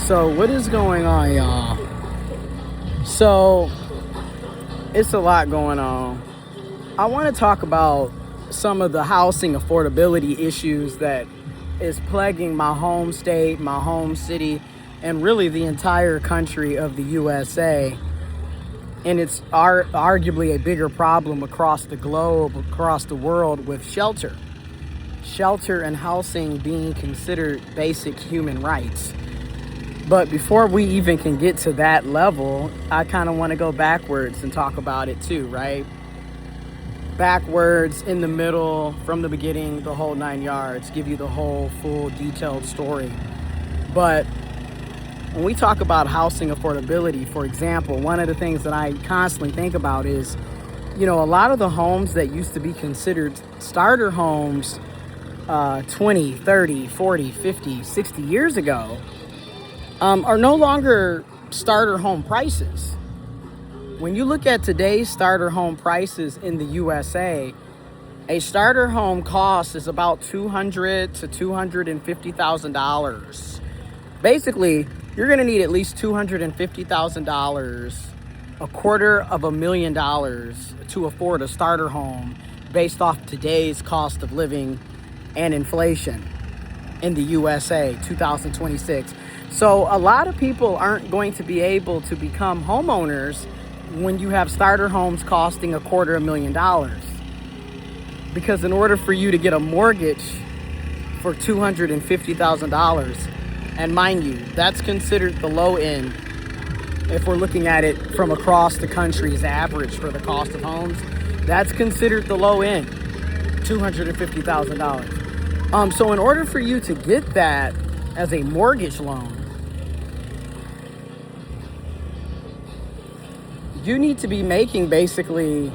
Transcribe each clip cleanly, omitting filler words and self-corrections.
So what is going on, y'all? So it's a lot going on. I want to talk about some of the housing affordability issues that is plaguing my home state, my home city, and really the entire country of the USA. And it's arguably a bigger problem across the globe, across the world, with shelter. Shelter and housing being considered basic human rights. But before we even can get to that level, I kind of want to go backwards and talk about it too, right? Backwards, in the middle, from the beginning, the whole 9 yards, give you the whole full detailed story. But when we talk about housing affordability, for example, one of the things that I constantly think about is, a lot of the homes that used to be considered starter homes 20, 30, 40, 50, 60 years ago are no longer starter home prices. When you look at today's starter home prices in the USA, a starter home cost is about $200,000 to $250,000. Basically, you're going to need at least $250,000, $250,000 to afford a starter home based off today's cost of living and inflation in the USA 2026. So a lot of people aren't going to be able to become homeowners when you have starter homes costing $250,000. Because in order for you to get a mortgage for $250,000, and mind you, that's considered the low end if we're looking at it from across the country's average for the cost of homes, that's considered the low end, $250,000. So in order for you to get that as a mortgage loan, you need to be making basically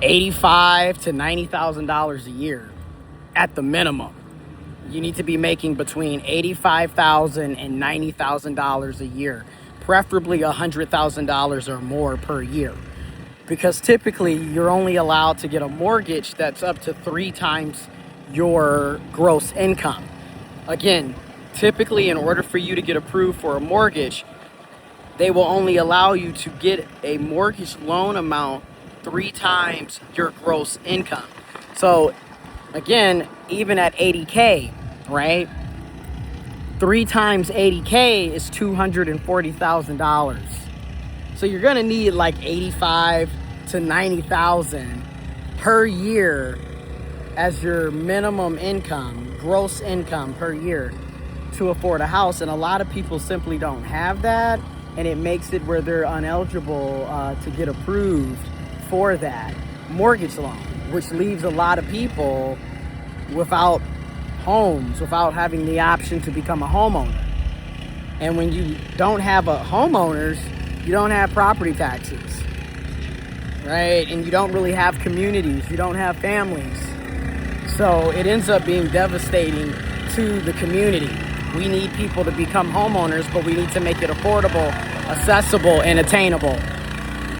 $85,000 to $90,000 a year at the minimum. You need to be making between $85,000 and $90,000 a year, preferably $100,000 or more per year. Because typically you're only allowed to get a mortgage that's up to 3 times your gross income. Again, typically in order for you to get approved for a mortgage, they will only allow you to get a mortgage loan amount 3 times your gross income. So again, even at $80K, right? 3 times $80K is $240,000. So you're gonna need like $85,000 to $90,000 per year as your minimum income, gross income per year to afford a house. And a lot of people simply don't have that. And it makes it where they're ineligible to get approved for that mortgage loan, which leaves a lot of people without homes, without having the option to become a homeowner. And when you don't have homeowners, you don't have property taxes, right? And you don't really have communities, you don't have families. So it ends up being devastating to the community. We need people to become homeowners, but we need to make it affordable, accessible, and attainable.